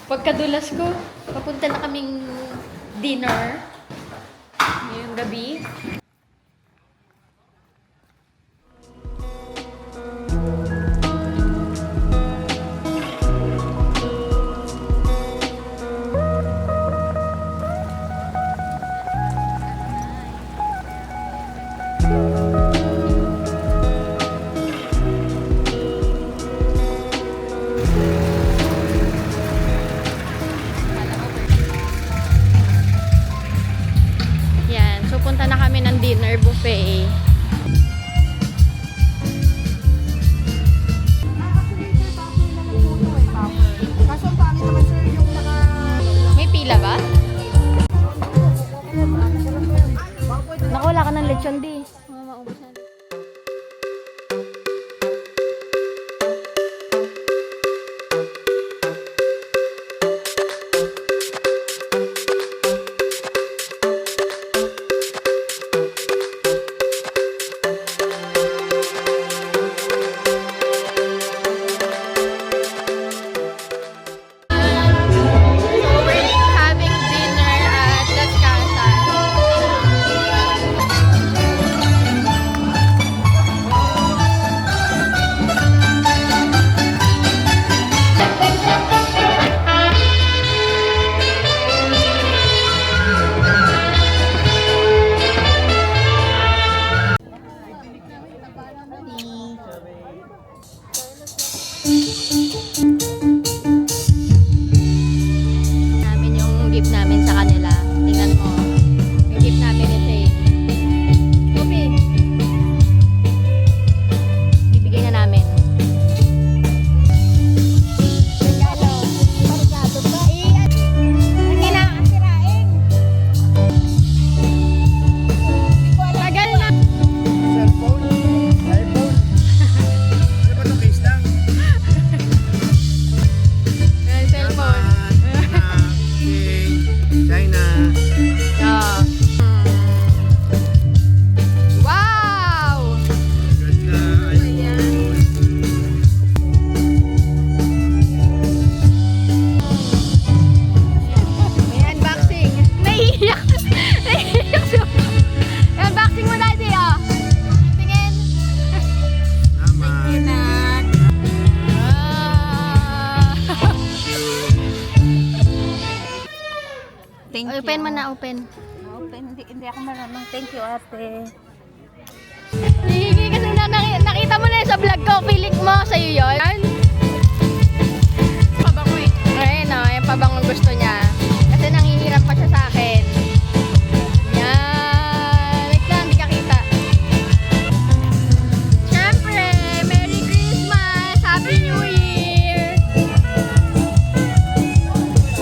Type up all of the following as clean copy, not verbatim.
Pagkadulas ko, papunta na kaming dinner ngayong gabi. Punta na kami ng dinner buffet. May pila ba? Naku, wala ka ng lechon di. Maubos na. Namin yung gift namin sa kanila. Tingnan mo. Yung gift namin ni Shane. Kopi. Bibigay na namin. Regalo. Regalo ba? Ang kailangan sirain. Tagal na. Cellphone? iPhone? Ano ba itong case lang? Yung cellphone. China. Yeah. Wow! Ganda. iPhone. May unboxing. Naiiyak. Naiiyak siya. Unboxing mo dati, oh. Tingin. Naman. Ah. Thank you. Open mo na, open. Open. Hindi ako marunong. Thank you, ate. Hihingi kasi nakita mo na yun sa vlog ko. Feeling mo, sa'yo yun. Pabango eh. Ayun o, yung pabangong gusto niya. Kasi nanghihiram pa siya sa akin. Yan. Like lang, hindi ka kita. Siyempre, Merry Christmas! Happy New Year!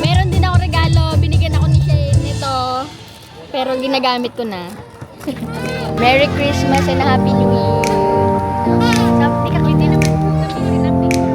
Meron din ako regalo. Binigyan ako ni Shane nito. Pero ginagamit ko na. Merry Christmas and Happy New Year! Sabi ka, hindi naman gamitin ang picture.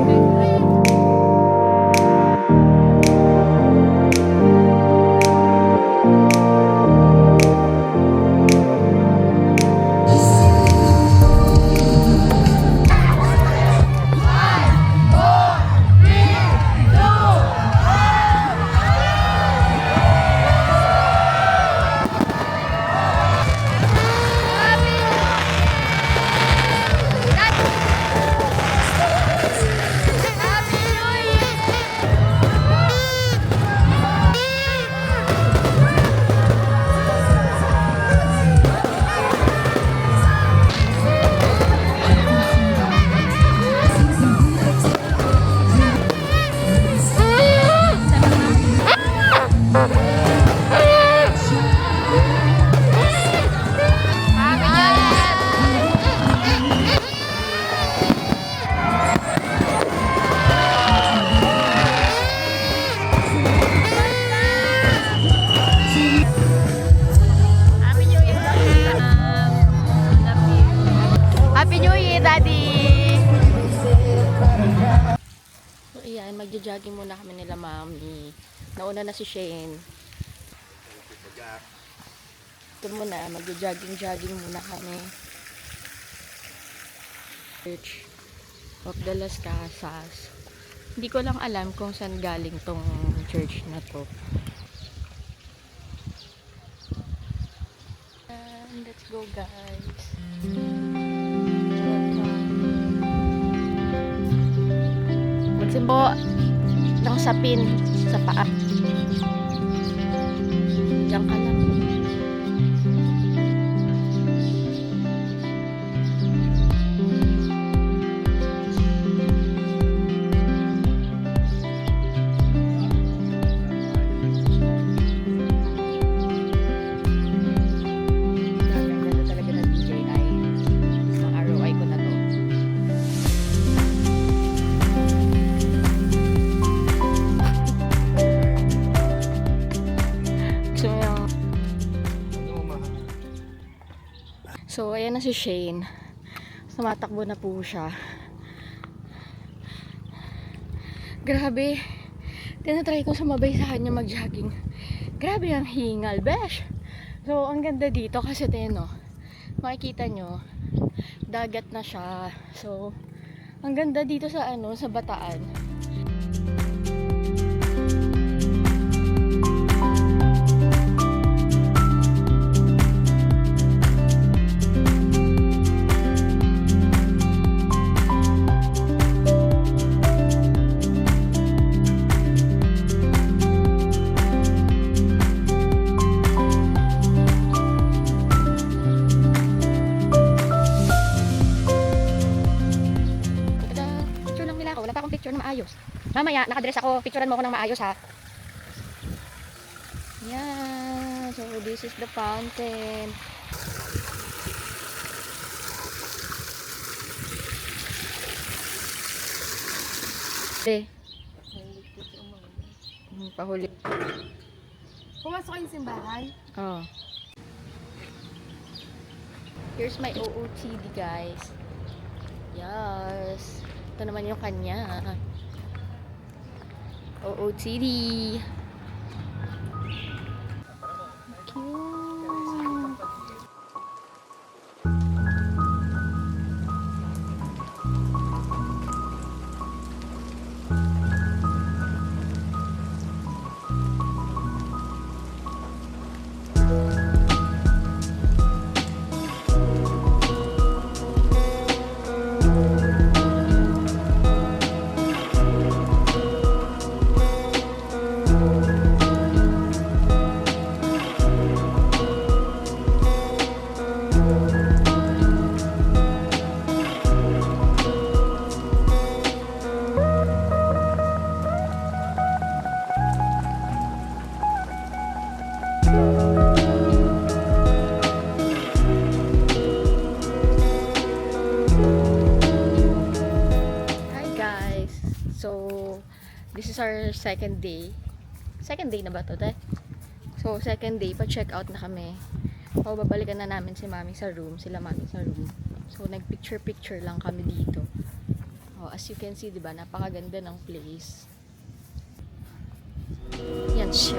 Magja-jogging muna kami nila mami. Nauna na si Shane. Ito muna, magja-jogging muna kami. Church of the Las Casas. Hindi ko lang alam kung saan galing tong church na to. And let's go guys. Magsimbo ng sapin sa paa. Diyan ka lang. Ganda talaga ng DJI. Ang ROI ko na to. So, ayan na si Shane. Tumatakbo na po siya. Grabe. Tinatry ko sumabay sa kanya mag-jogging. Grabe ang hingal, besh. So, ang ganda dito kasi no, makikita nyo, dagat na siya. So, ang ganda dito sa sa Bataan. Wala pa akong picture na maayos. Mamaya, nakadress ako. Picturean mo ako ng maayos, ha? Yeah. So, this is the fountain. Pahuli. Pumasok kayo yung simbahan? Oh. Here's my OOTD, guys. Yes. Ito naman yung kanya. OOTD. Cute. This is our second day. Second day na ba to, te? So, second day, pa-check out na kami. O, babalikan na namin si mami sa room, sila mami sa room. So, nag-picture-picture lang kami dito. O, as you can see, diba, napakaganda ng place. Yan siya.